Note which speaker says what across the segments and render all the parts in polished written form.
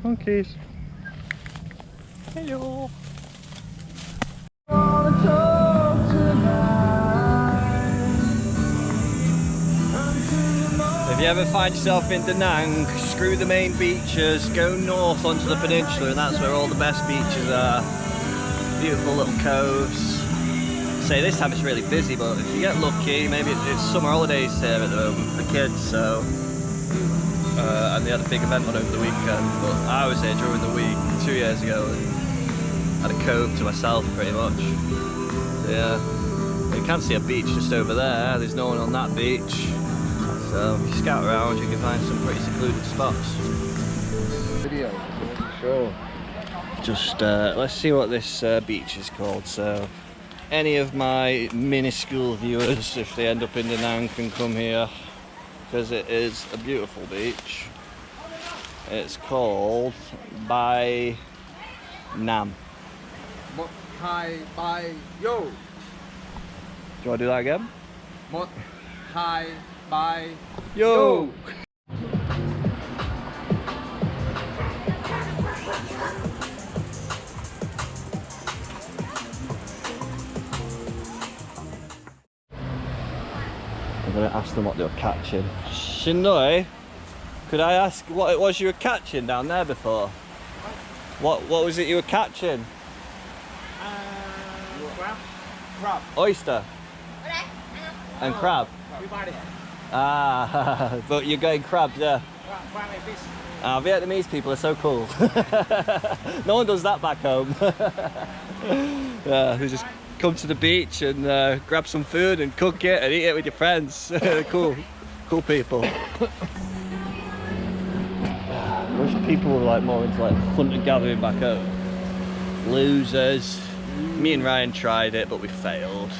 Speaker 1: monkeys. Hello. If you ever find yourself in Danang, screw the main beaches, go north onto the peninsula, and that's where all the best beaches are. Beautiful little coves. Say this time it's really busy, but if you get lucky, maybe it's summer holidays here at the moment for the kids, so and they had a big event on over the weekend, but I was here during the week 2 years ago and had a cove to myself pretty much. So, yeah, you can see a beach just over there. There's no one on that beach. So if you scout around, you can find some pretty secluded spots. Video, sure. Just let's see what this beach is called. So any of my minuscule viewers, if they end up in Danang, can come here because it is a beautiful beach. It's called Bai Nam.
Speaker 2: Một hai bai yo.
Speaker 1: Do you want to do that again?
Speaker 2: Một hai bai
Speaker 1: yo. I'm going to ask them what they were catching. Shindoi, could I ask what it was you were catching down there before? What was it you were catching?
Speaker 2: Crab.
Speaker 1: Oyster. And crab. Ah, but you're going crabs, yeah.
Speaker 2: Crab and fish.
Speaker 1: Vietnamese people are so cool. No one does that back home. Yeah, they just come to the beach and grab some food and cook it and eat it with your friends. Cool people. I wish people were like more into like hunting gathering back home. Losers. Me and Ryan tried it, but we failed.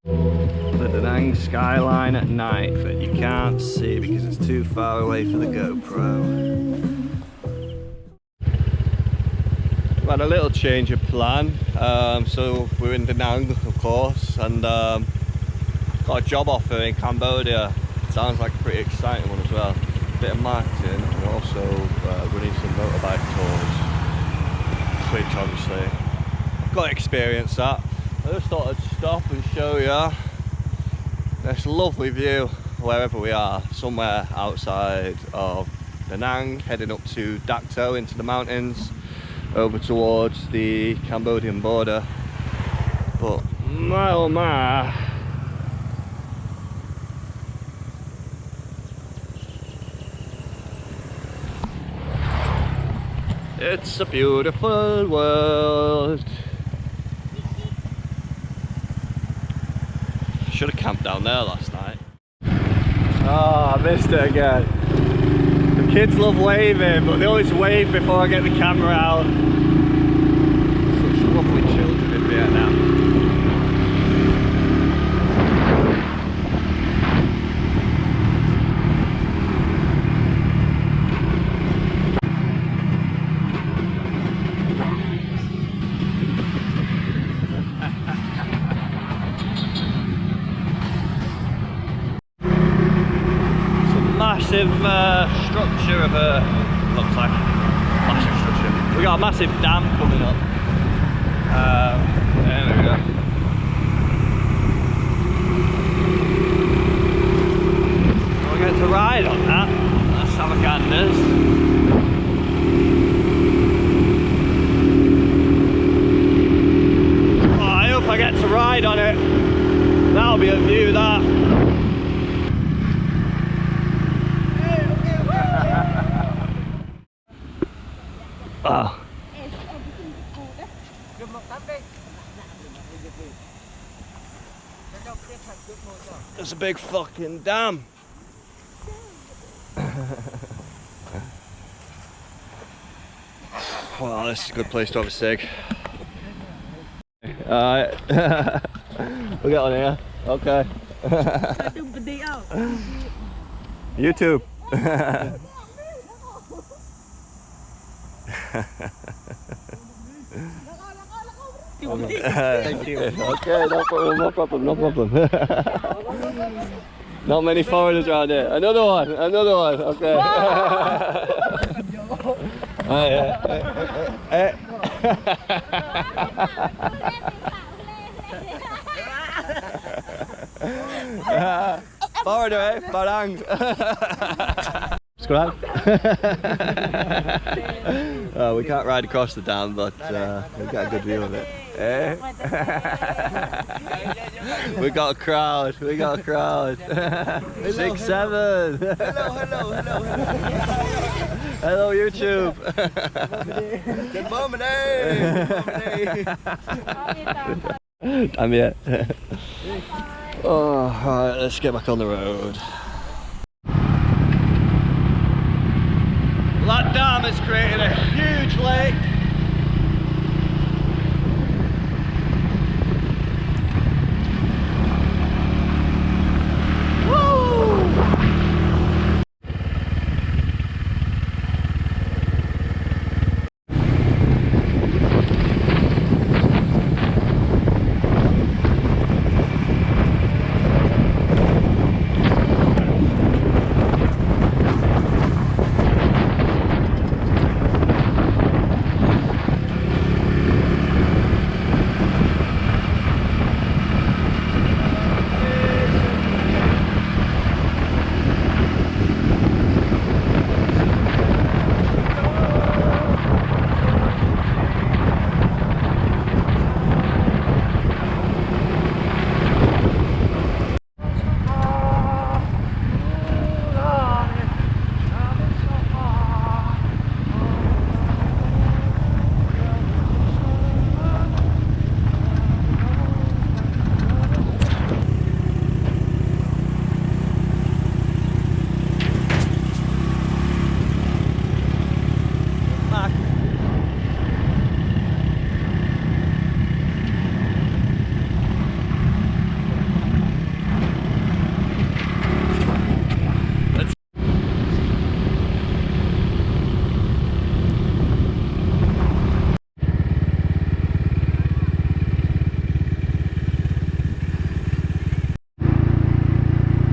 Speaker 1: The Danang skyline at night that you can't see because it's too far away for the GoPro. We had a little change of plan, so we're in Danang of course, and got a job offer in Cambodia. Sounds like a pretty exciting one as well. A bit of marketing, and also running some motorbike tours, which obviously I've got to experience that. I just thought I'd stop and show you this lovely view wherever we are, somewhere outside of Danang, heading up to Dak To into the mountains, over towards the Cambodian border. But my oh my, it's a beautiful world. Should have camped down there last night. Oh, I missed it again. The kids love waving, but they always wave before I get the camera out. Such lovely children in Vietnam. Massive structure of a, looks like massive structure. We got a massive dam coming up. There we go. We'll get to ride on that. Let's have a ganders. Oh, I hope I get to ride on it. That'll be a view, that. Oh. It's a big fucking dam. Well, this is a good place to have a cig. Alright. We'll get on here. Okay. YouTube. Thank you. Okay, no problem. Not many foreigners around here. Another one, okay. Oh, yeah. Forward away, Danang. Subscribe. We can't ride across the dam, but we've got a good view of it. We got a crowd. We got a crowd. 6, 7. Hello, hello, YouTube. Good morning. Damn it. Oh, alright, let's get back on the road. That dam has created a huge lake.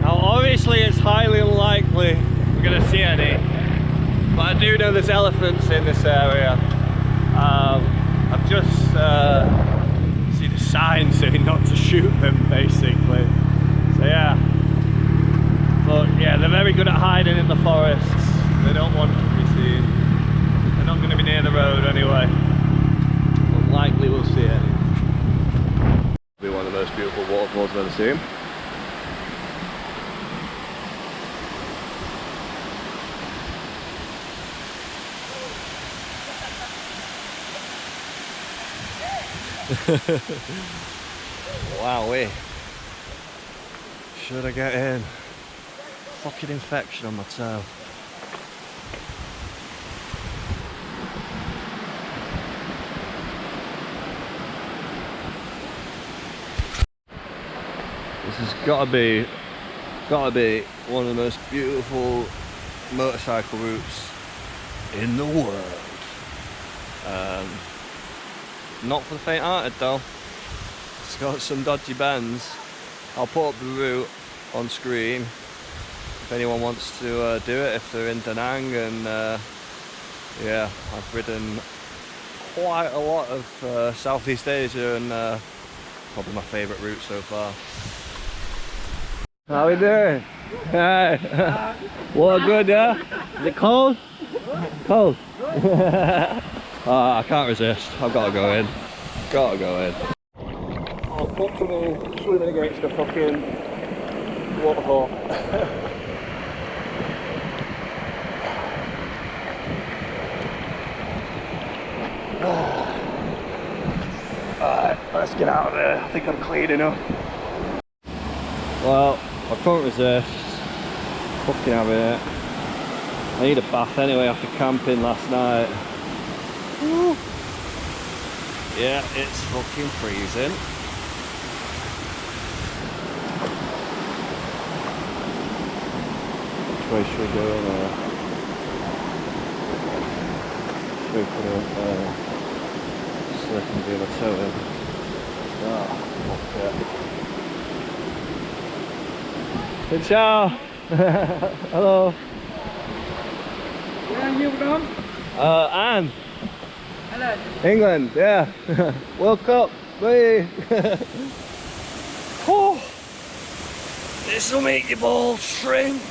Speaker 1: Obviously it's highly unlikely we're going to see any, but I do know there's elephants in this area. I've just seen a sign saying not to shoot them, basically. So yeah, but yeah, they're very good at hiding in the forests. They don't want to be seen. They're not going to be near the road anyway. Unlikely we'll see any. Be one of the most beautiful waterfalls I've ever seen. Wowee. Should I get in? Fucking infection on my toe. This has gotta be one of the most beautiful motorcycle routes in the world. Not for the faint-hearted though. It's got some dodgy bends. I'll put up the route on screen if anyone wants to do it, if they're in Danang. And yeah, I've ridden quite a lot of Southeast Asia, and probably my favourite route so far. How we doing? Hey. Water good, yeah? Is it cold? Cold. I can't resist. I've got to go in. Gotta go in. I'm comfortable swimming against a fucking waterfall. Alright, let's get out of there. I think I'm clean enough. Well, I can't resist. Fucking having it. I need a bath anyway after camping last night. Woo. Yeah, it's fucking freezing. Which way should we go in there? Should we put a slip and do my toe in? Ah, fuck it. Ciao! Hello!
Speaker 2: Where are you from?
Speaker 1: Anne.
Speaker 2: Hello.
Speaker 1: England, yeah. World Cup, whee. Oh, this will make your balls shrink.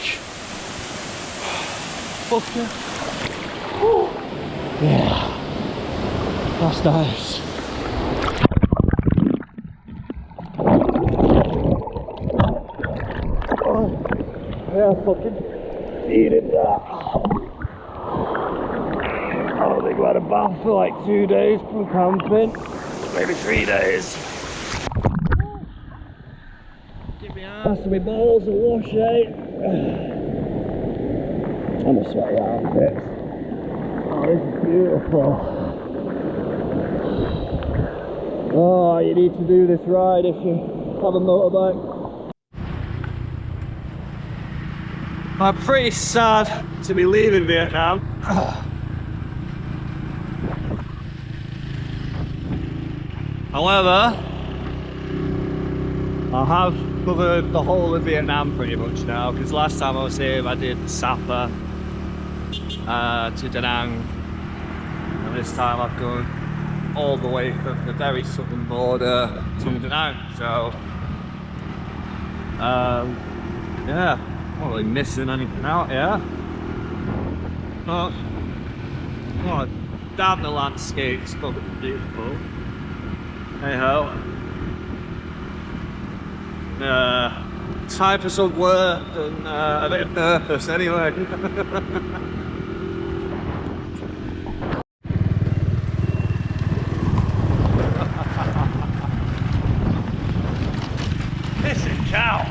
Speaker 1: Fuck yeah. Oh. Yeah, that's nice. Oh, yeah, fucking needed that. I don't think we had a bath for like 2 days from camping, maybe 3 days. Get my ass and my balls and wash out. I'm a sweaty armpit. Oh, this is beautiful. Oh, you need to do this ride if you have a motorbike. I'm pretty sad to be leaving Vietnam. However, I have covered the whole of Vietnam pretty much now, because last time I was here I did Sapa to Danang, and this time I've gone all the way from the very southern border to Danang, so yeah, not really missing anything out here. But oh, damn, the landscape's fucking beautiful. Hey ho. Time for some work and a bit of purpose anyway. Missing cow.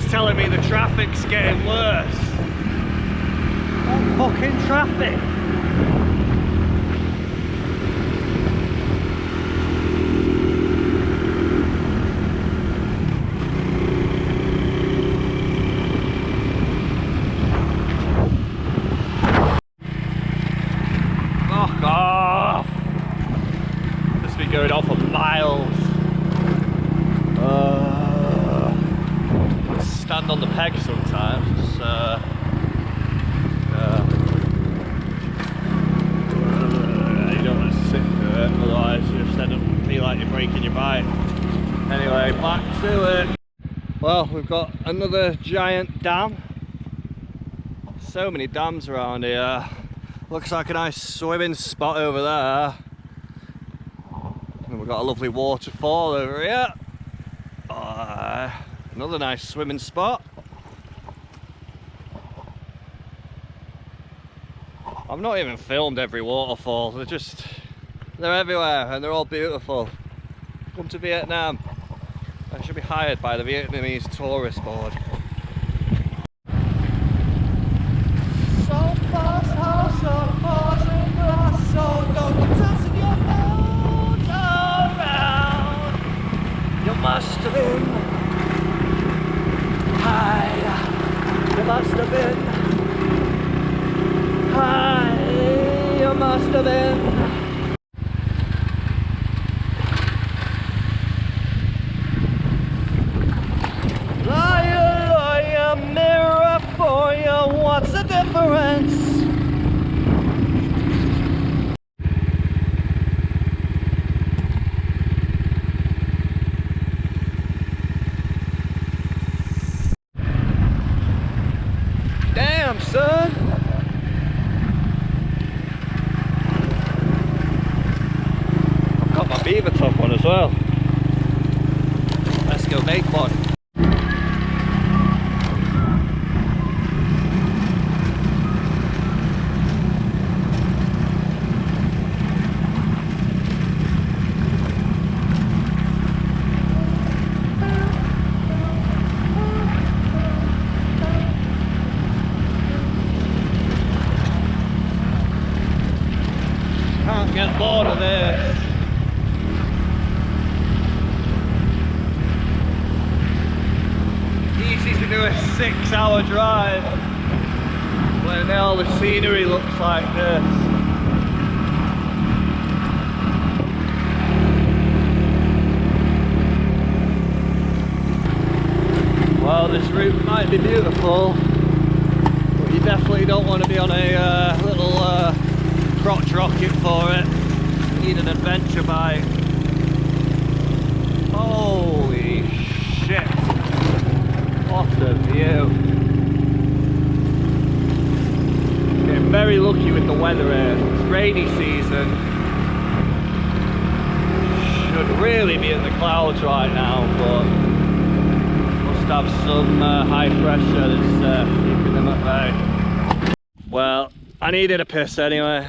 Speaker 1: Telling me the traffic's getting worse. What fucking traffic? Fuck off! This has been going on for miles. Stand on the peg sometimes. You don't want to sit to it, otherwise you just end up feel like you're breaking your bike. Anyway, back to it. Well, we've got another giant dam. So many dams around here. Looks like a nice swimming spot over there. And we've got a lovely waterfall over here. Another nice swimming spot. I've not even filmed every waterfall, they're everywhere and they're all beautiful. Come to Vietnam. I should be hired by the Vietnamese tourist board. You must have been high. You must have been high. You must have been. Liar, mirror for you. What's the difference? Son, I've got my beaver top on as well. Let's go make one. Can't get bored of this. Easy to do a 6-hour drive. when all the scenery looks like this. Well, this route might be beautiful, but you definitely don't want to be on a little crotch rocket for it. You need an adventure bike. Holy shit! What a view! Getting very lucky with the weather here. It's rainy season. Should really be in the clouds right now, but have some high pressure that's keeping them at bay. Well, I needed a piss anyway.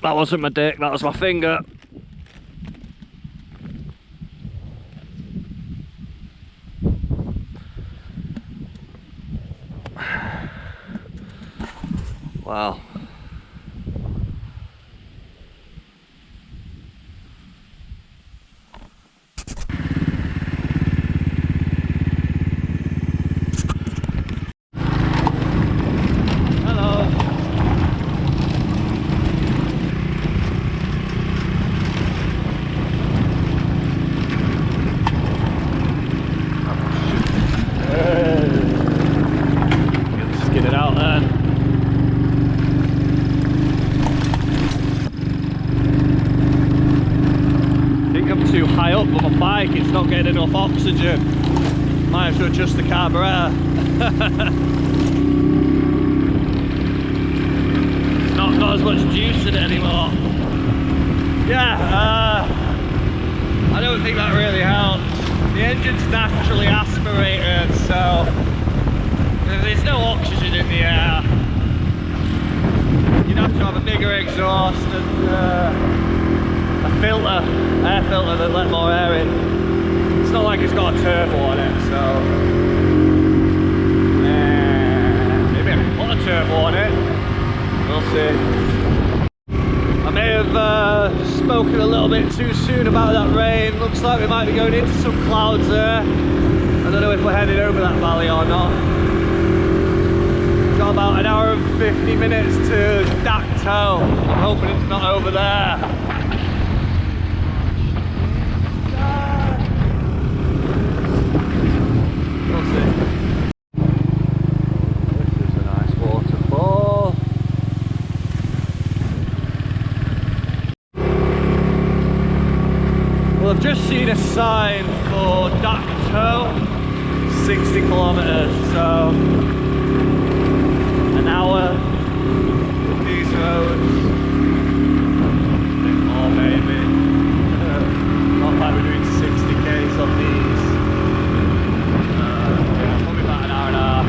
Speaker 1: That wasn't my dick, that was my finger. Wow. Too high up on my bike, it's not getting enough oxygen. Might have to adjust the carburetor. It's not as much juice in it anymore. Yeah, I don't think that really helps. The engine's naturally aspirated, so there's no oxygen in the air. You'd have to have a bigger exhaust and a filter, air filter that let more air in. It's not like it's got a turbo on it, so maybe I can put a turbo on it. We'll see. I may have spoken a little bit too soon about that rain. Looks like we might be going into some clouds there. I don't know if we're headed over that valley or not. Got about an hour and 50 minutes to Dak To. I'm hoping it's not over there. I've just seen a sign for Dak To, 60 kilometers, so an hour with these roads, a bit more maybe, not like we're doing 60 k's on these, yeah, probably about an hour and a half.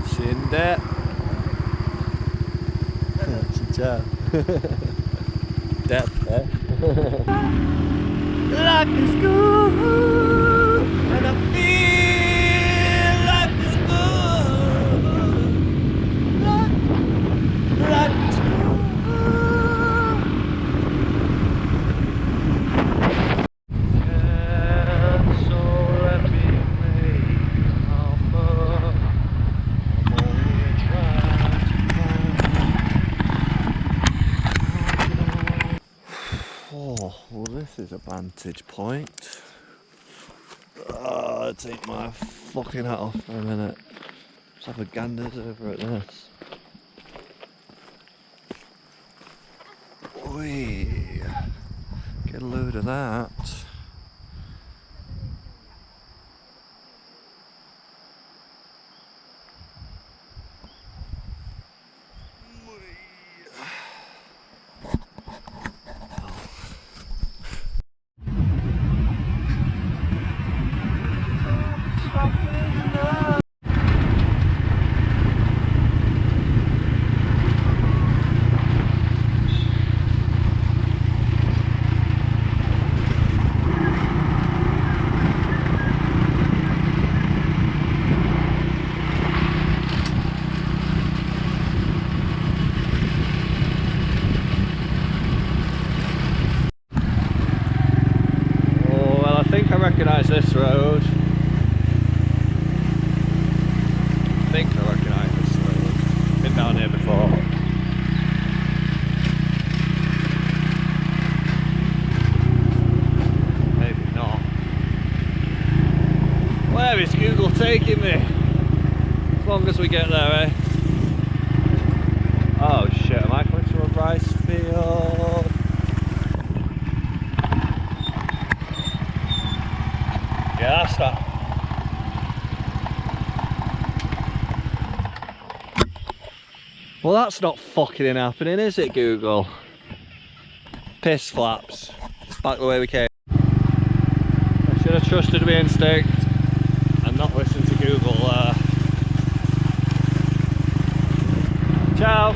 Speaker 1: Şimdi 진짜 Death, eh? Life is good and I feel life is good. Life is good. Well, this is a vantage point. I'll take my fucking hat off for a minute. Let's have a gander over at this. Oi, get a load of that. around here before. Maybe not. Where is Google taking me? As long as we get there, eh? Oh shit, am I coming to a rice field? Yeah, that's that. Well, that's not fucking happening, is it, Google? Piss flaps. Back the way we came. I should have trusted my instinct and not listened to Google. Ciao.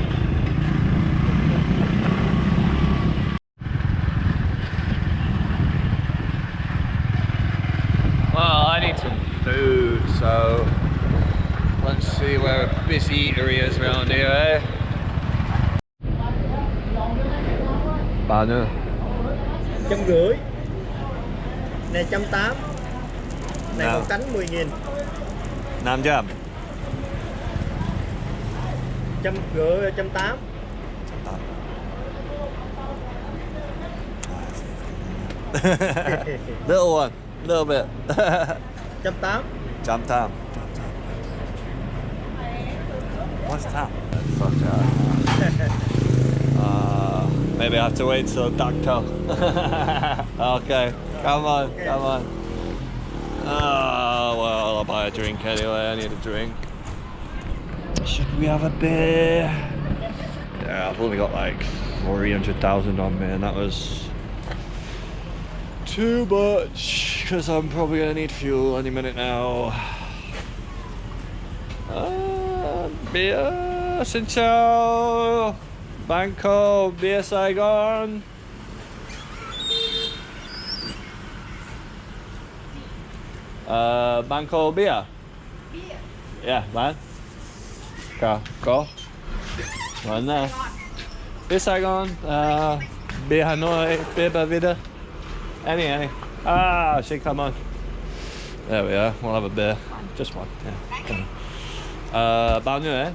Speaker 1: Well, I need some food, so let's see where a busy eatery is around here, eh? Bao nhiêu?
Speaker 3: 150. Này 180. Này
Speaker 1: Nào.
Speaker 3: một cánh 10.000.
Speaker 1: 500.
Speaker 3: 150, 180.
Speaker 1: Little one, little bit.
Speaker 3: 180.
Speaker 1: Jump time. What's that? Fuck maybe I have to wait till Dak To. Okay, come on, come on. Oh, well, I'll buy a drink anyway. I need a drink. Should we have a beer? Yeah, I've only got like 300,000 on me, and that was too much because I'm probably gonna need fuel any minute now. Beer, xin chào. Bangkok, beer Saigon. Bangkok beer.
Speaker 4: Beer.
Speaker 1: Yeah, man. Có. Right there. Beer Saigon, beer Hanoi, beer Bavida. Any. Ah, she come on. There we are. We'll have a beer. Just one. Yeah. Come on. Bao nhiêu eh?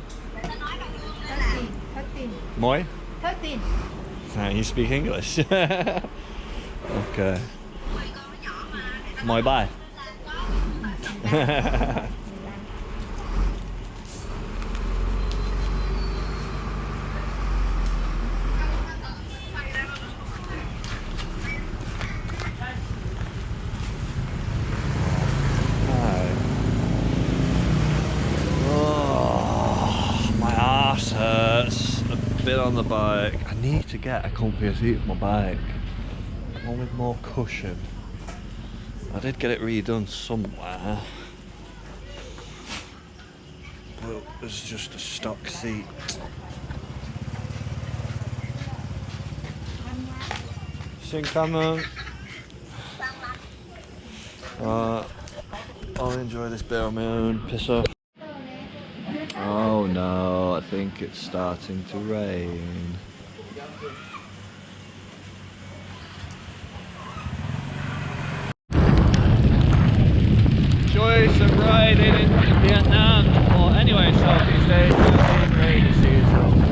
Speaker 4: 13.
Speaker 1: Moi?
Speaker 4: 13.
Speaker 1: You speak English. Okay. Moi bye. Bit on the bike. I need to get a comfier seat for my bike. One with more cushion. I did get it redone somewhere. But it's just a stock seat. Shinkamen. I'll enjoy this bit on my own. Piss off. Oh no, I think it's starting to rain. Joys of riding in Vietnam, or anywhere in Southeast Asia, in rainy season.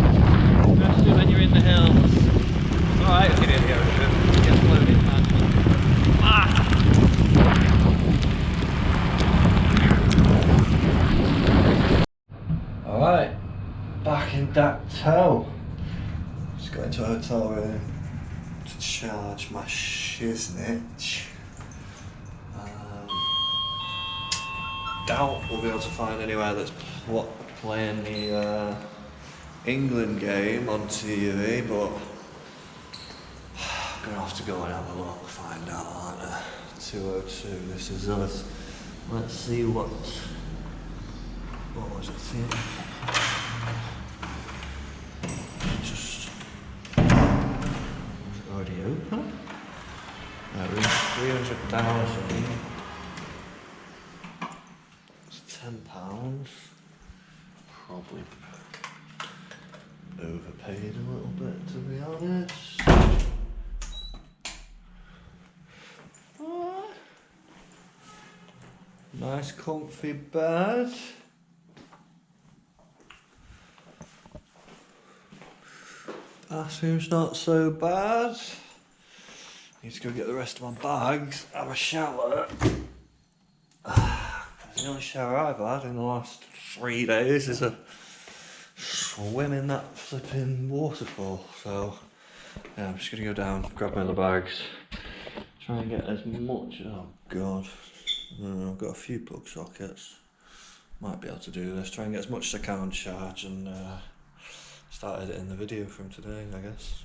Speaker 1: Especially when you're in the hills. Alright, if you did the ocean, it gets floated, man. Ah! Alright, back in Dak To. Just got into a hotel room to charge my scenic. Doubt we'll be able to find anywhere that's playing the England game on TV, but I'm gonna have to go and have a look, find out, aren't I? 202, this is us. Let's see what was it saying? Just was it already open? No, we're 300,000. It's £10. Probably overpaid a little bit, to be honest. Nice comfy bed. Bathroom's not so bad. Need to go get the rest of my bags, have a shower. It's the only shower I've had in the last 3 days is a swim in that flipping waterfall. So yeah, I'm just gonna go down, grab my other bags, try and get as much. Oh god, I've got a few plug sockets. Might be able to do this. Try and get as much as I can on charge and start editing the video from today, I guess.